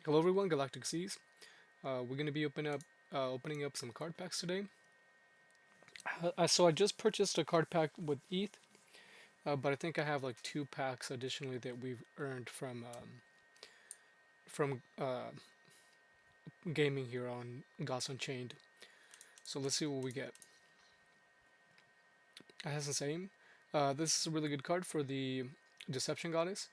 Hello everyone, Galactic Seas. We're going to be opening up some card packs today. So I just purchased a card pack with ETH, but I think I have like two packs additionally that we've earned from gaming here on Unchained. So let's see what we get. S06E10. This is a really good card for the Deception Goddess.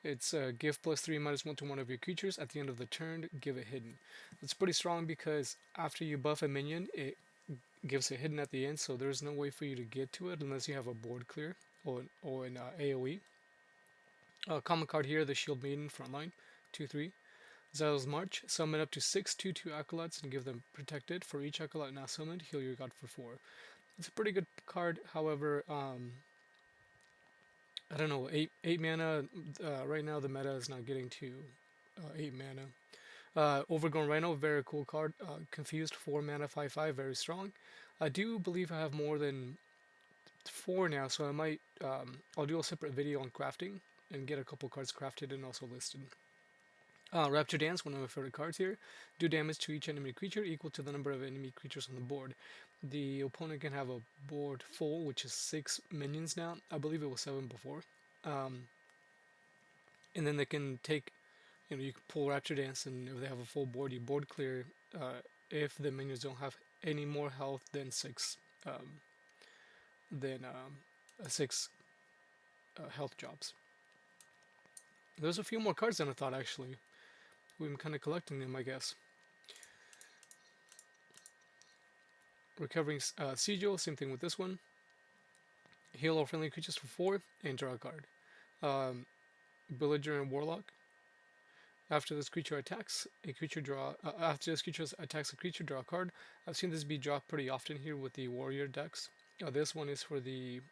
It's give +3 -1 to one of your creatures at the end of the turn. Give it hidden. It's pretty strong because after you buff a minion, it gives it hidden at the end, so there's no way for you to get to it unless you have a board clear or an AoE. Common card here, the Shield Maiden frontline, 2/3. Zeal's March, summon up to 6 2/2 acolytes and give them protected. For each acolyte now summoned, heal your god for 4. It's a pretty good card, however, I don't know, 8 mana, right now the meta is not getting to 8 mana. Overgrown Rhino, very cool card. Confused, 4 mana, 5/5, very strong. I do believe I have more than 4 now, so I might, I'll do a separate video on crafting and get a couple cards crafted and also listed. Rapture Dance, one of my favorite cards here. Do damage to each enemy creature equal to the number of enemy creatures on the board. The opponent can have a board full, which is 6 minions now. I believe it was 7 before. And then they can take, you can pull Rapture Dance, and if they have a full board, you board clear if the minions don't have any more health than 6, um, than 6 health jobs. There's a few more cards than I thought, actually. We've been kind of collecting them, I guess. Recovering Sigil, same thing with this one. Heal all friendly creatures for 4 and draw a card. Villager and Warlock. After this creature attacks a creature, after this creature attacks a creature, draw a card. I've seen this be dropped pretty often here with the warrior decks. This one is for the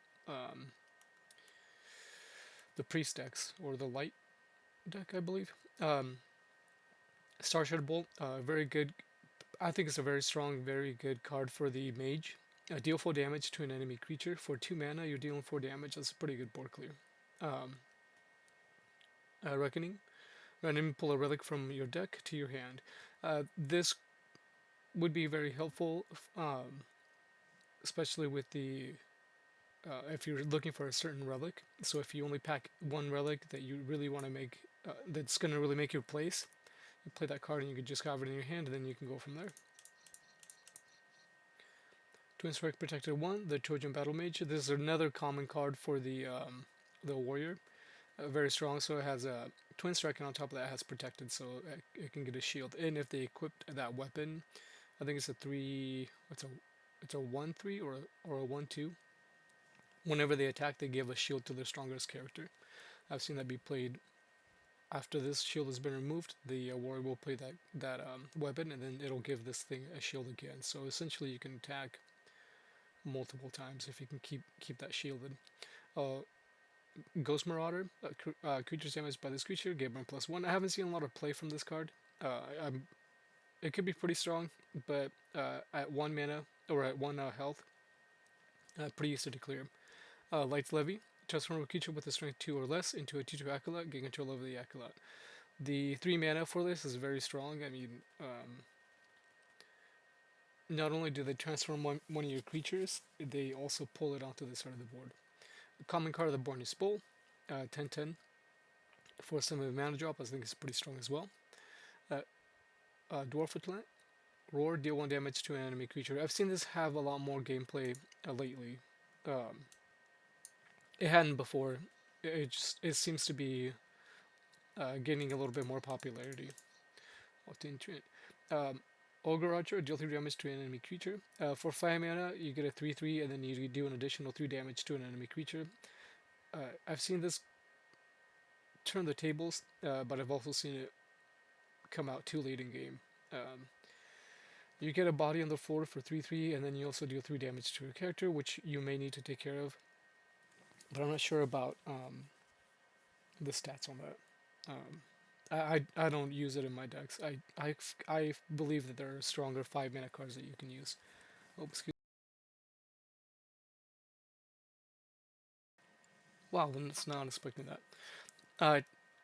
priest decks or the light deck, I believe. Starshard Bolt, very good. I think it's a very strong, very good card for the Mage. Deal 4 damage to an enemy creature. For 2 mana, you're dealing 4 damage. That's a pretty good board clear. Reckoning. Randomly pull a relic from your deck to your hand. This would be very helpful, especially with the if you're looking for a certain relic. So if you only pack one relic that you really want to make, that's going to really make your place, you play that card and you can just have it in your hand, and then you can go from there. Twin Strike Protected 1, the Trojan Battle Mage. This is another common card for the warrior. Very strong, so it has a Twin Strike, and on top of that it has Protected, so it can get a shield. And if they equip that weapon, I think it's a 3, it's a 1/3 or a 1/2. Whenever they attack, they give a shield to their strongest character. I've seen that be played after this shield has been removed. The warrior will play that weapon, and then it'll give this thing a shield again. So essentially, you can attack multiple times if you can keep that shielded. Ghost Marauder, creatures damaged by this creature, give burn +1. I haven't seen a lot of play from this card. It could be pretty strong, but at 1 mana or at 1 health, pretty easy to clear. Light's Levy, transform a creature with a strength 2 or less into a 2/2 acolyte, gain control over the acolyte. The 3 mana for this is very strong. I mean, not only do they transform one of your creatures, they also pull it onto the side of the board. The common card of the board is Bull, 10/10. For some of the mana drop, I think it's pretty strong as well. Dwarf Atlant, Roar, deal 1 damage to an enemy creature. I've seen this have a lot more gameplay lately. It hadn't before. It seems to be gaining a little bit more popularity. Ogre Archer, deal 3 damage to an enemy creature. For 5 mana, you get a 3/3, and then you do an additional 3 damage to an enemy creature. I've seen this turn the tables, but I've also seen it come out too late in game. You get a body on the floor for 3/3, and then you also deal 3 damage to a character, which you may need to take care of. But I'm not sure about the stats on that. I don't use it in my decks. I believe that there are stronger 5 mana cards that you can use. Oh, excuse. Wow, I was not expecting that.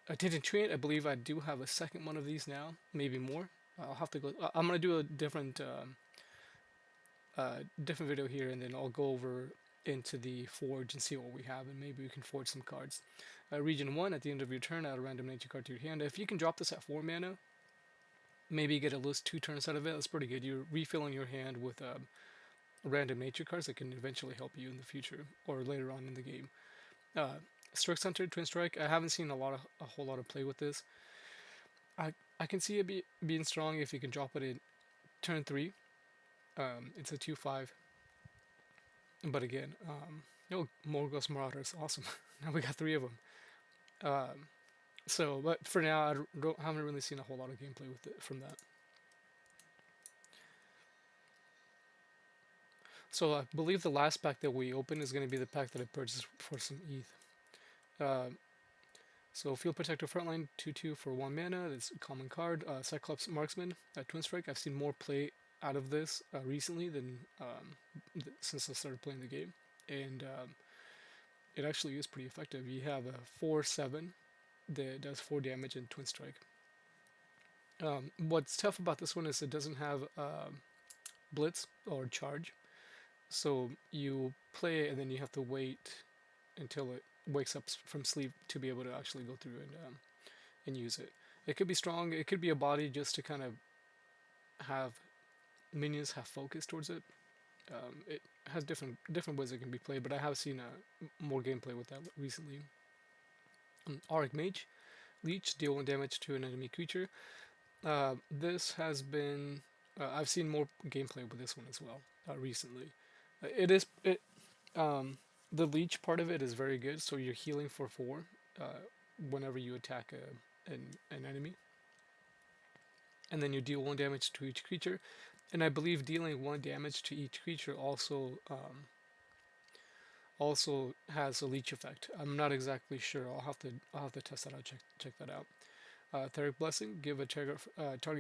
A Tintin Treant, I believe I do have a second one of these now, maybe more. I'll have to go. I'm gonna do a different video here, and then I'll go over into the forge and see what we have, and maybe we can forge some cards. Region 1, at the end of your turn, add a random nature card to your hand. If you can drop this at 4 mana, maybe get at least 2 turns out of it. That's pretty good. You're refilling your hand with random nature cards that can eventually help you in the future or later on in the game. Uh, Strix Hunter, Twin Strike. I haven't seen a whole lot of play with this. I can see it being strong if you can drop it in turn 3. It's a 2/5. But again, Morgos Marauder is awesome. Now we got 3 of them. Um, but for now, haven't really seen a whole lot of gameplay with it from that. So I believe the last pack that we open is going to be the pack that I purchased for some ETH. Uh, so Field Protector Frontline 2/2 for 1 mana. That's a common card. Cyclops Marksman, Twin Strike. I've seen more play out of this recently than since I started playing the game, and it actually is pretty effective. You have a 4/7 that does 4 damage in Twin Strike. What's tough about this one is it doesn't have Blitz or Charge, so you play it and then you have to wait until it wakes up from sleep to be able to actually go through and use it. It could be strong. It could be a body just to kind of have minions have focus towards it. It has different ways it can be played, but I have seen more gameplay with that recently. Auric Mage, Leech, deal 1 damage to an enemy creature. This has been I've seen more gameplay with this one as well recently. The leech part of it is very good, so you're healing for 4 whenever you attack an enemy, and then you deal 1 damage to each creature. And I believe dealing 1 damage to each creature also has a leech effect. I'm not exactly sure. I'll have to test that out. Check that out. Theric Blessing, give a target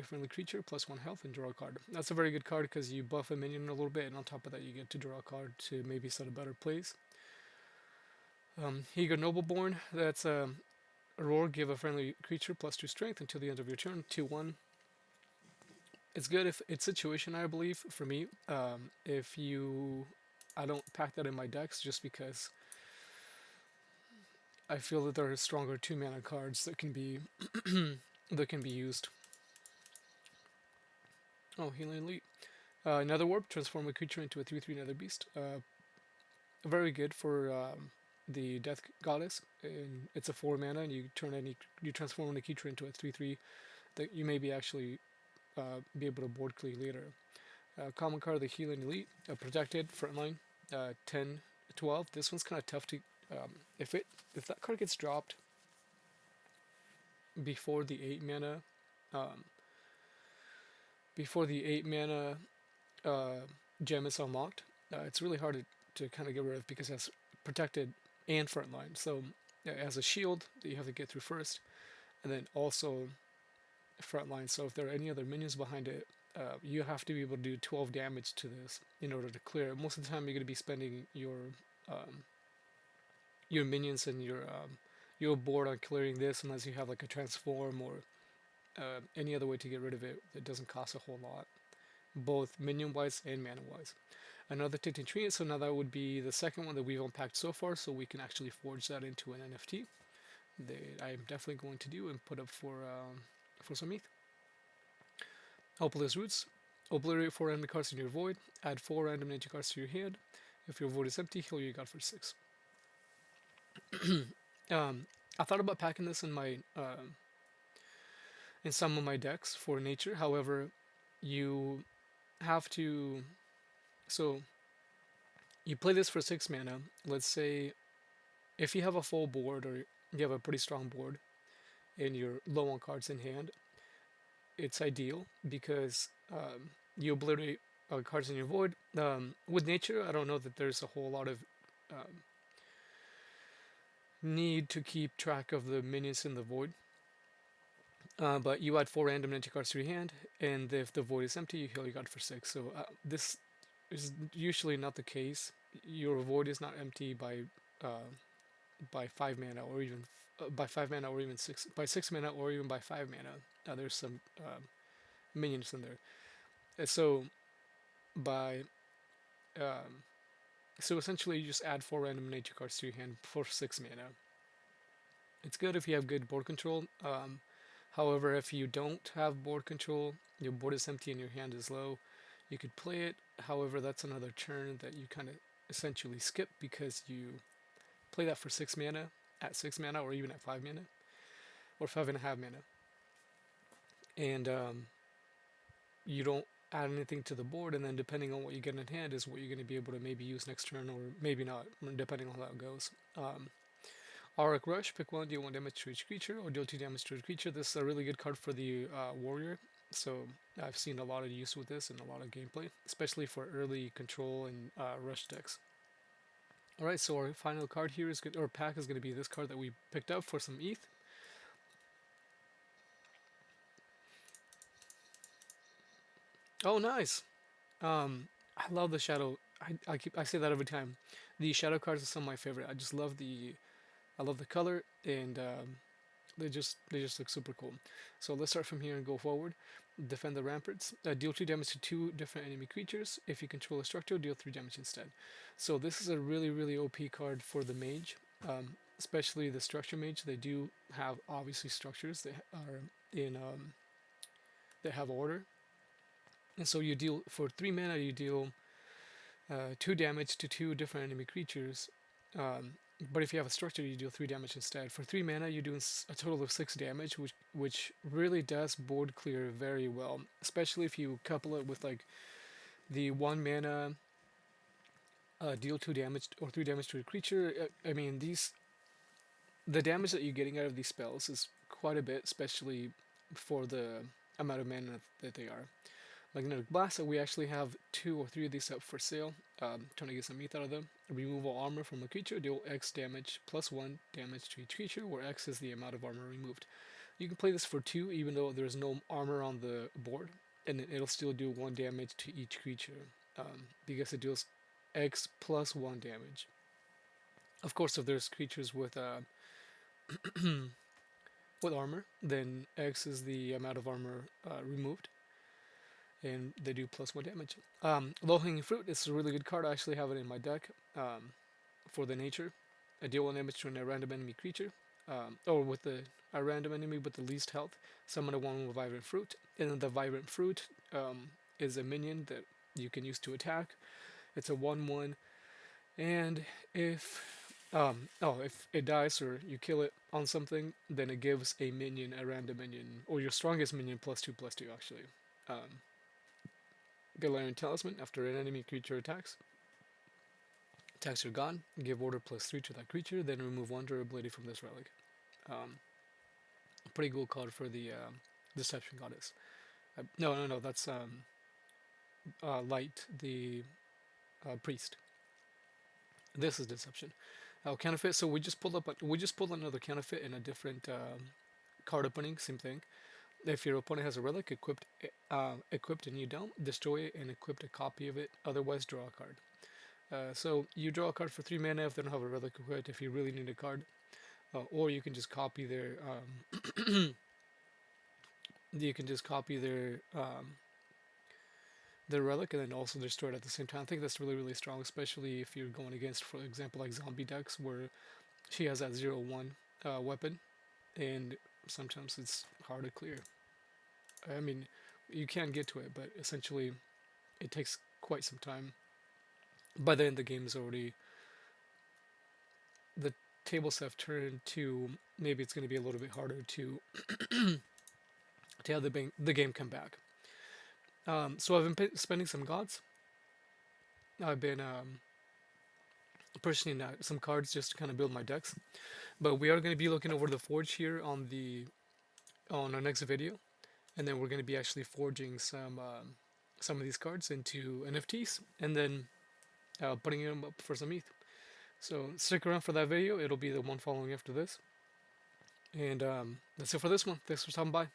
friendly creature +1 health and draw a card. That's a very good card because you buff a minion a little bit, and on top of that, you get to draw a card to maybe set a better place. Here you go, Nobleborn. That's a roar, give a friendly creature +2 strength until the end of your turn. 2/1. It's good if it's situation, I believe, for me. I don't pack that in my decks just because I feel that there are stronger 2 mana cards that can be that can be used. Oh, Healing Elite. Nether Warp, transform a creature into a 3/3 Nether Beast. Very good for the Death Goddess, and it's a 4 mana, and you transform a creature into a 3/3 that you maybe actually be able to board clear later. Common card, the Healing Elite, protected frontline, 10/12. This one's kind of tough to if that card gets dropped before the 8 mana, um, gem is unlocked. It's really hard to kind of get rid of because it's protected and frontline. So it has a shield that you have to get through first, and then also frontline. So if there are any other minions behind it, you have to be able to do 12 damage to this in order to clear it. Most of the time, you're going to be spending your minions and your board on clearing this, unless you have like a transform or any other way to get rid of it that doesn't cost a whole lot, both minion wise and mana wise. Another Tintin Tree, so now that would be the second one that we've unpacked so far, so we can actually forge that into an NFT that I am definitely going to do and put up for some ETH. Hopeless Roots, obliterate 4 enemy cards in your void, add 4 random nature cards to your hand. If your void is empty, heal your god for 6. I thought about packing this in my in some of my decks for nature. However, you have to. So you play this for 6 mana. Let's say if you have a full board or you have a pretty strong board and you're low on cards in hand, it's ideal because you obliterate cards in your void. With nature, I don't know that there's a whole lot of need to keep track of the minions in the void. But you add 4 random nature cards to your hand, and if the void is empty, you heal your god for 6. So this is usually not the case. Your void is not empty by 5 mana or even by 5 mana or even 6 mana or even by 5 mana. There's some minions in there. So by um, so essentially you just add 4 random nature cards to your hand for 6 mana. It's good if you have good board control. However, if you don't have board control, your board is empty and your hand is low, you could play it. However, that's another turn that you kind of essentially skip because you play that for 6 mana at 6 mana or even at 5 mana or 5.5 mana, and you don't add anything to the board. And then depending on what you get in hand is what you're going to be able to maybe use next turn or maybe not, depending on how it goes. Auric Rush, pick 1, deal 1 damage to each creature, or deal 2 damage to each creature. This is a really good card for the warrior, so I've seen a lot of use with this and a lot of gameplay, especially for early control and rush decks. Alright, so our final card here is good, or pack is going to be this card that we picked up for some ETH. Oh, nice! I love the shadow. I say that every time. The shadow cards are some of my favorite. I just love the color, and they just look super cool. So let's start from here and go forward. Defend the ramparts. Deal 2 damage to 2 different enemy creatures. If you control a structure, deal 3 damage instead. So this is a really, really OP card for the mage, especially the structure mage. They do have obviously structures that are in that have order, and so you deal for 3 mana. You deal 2 damage to 2 different enemy creatures. But if you have a structure, you deal 3 damage instead. For 3 mana, you're doing a total of 6 damage, which really does board clear very well. Especially if you couple it with like the 1 mana deal 2 damage or 3 damage to a creature. I mean, the damage that you're getting out of these spells is quite a bit, especially for the amount of mana that they are. Magnetic Blast, we actually have 2 or 3 of these up for sale. Trying to get some ETH out of them. Remove all armor from a creature, deal X damage plus 1 damage to each creature, where X is the amount of armor removed. You can play this for 2 even though there's no armor on the board, and it'll still do 1 damage to each creature, because it deals X plus 1 damage. Of course, if there's creatures with with armor, then X is the amount of armor removed, and they do plus 1 damage. Low Hanging Fruit is a really good card. I actually have it in my deck for the nature. I deal 1 damage to a random enemy creature, or with a random enemy with the least health. Summon a 1 with Vibrant Fruit, and then the Vibrant Fruit is a minion that you can use to attack. It's a 1/1, and if it dies or you kill it on something, then it gives a random minion, or your strongest minion +2/+2 actually. Galarian Talisman, after an enemy creature attacks are gone, give order +3 to that creature, then remove 1 durability from this relic. Pretty cool card for the Deception Goddess. No, that's Light, the priest. This is Deception. Counterfeit. So we just pulled another counterfeit in a different card opening. Same thing. If your opponent has a relic equipped and you don't, destroy it and equip a copy of it. Otherwise, draw a card. So you draw a card for 3 mana if they don't have a relic equipped. If you really need a card, or you can just copy their their relic and then also destroy it at the same time. I think that's really, really strong, especially if you're going against, for example, like zombie decks where she has that 0/1 weapon, and sometimes it's hard to clear. I mean, you can get to it, but essentially it takes quite some time. By then, the game is already, the tables have turned to, maybe it's going to be a little bit harder to have the game come back. So I've been spending some gods. I've been purchasing some cards just to kind of build my decks. But we are going to be looking over the forge here on our next video, and then we're going to be actually forging some of these cards into NFTs, and then putting them up for some ETH. So stick around for that video. It'll be the one following after this. And that's it for this one. Thanks for stopping by.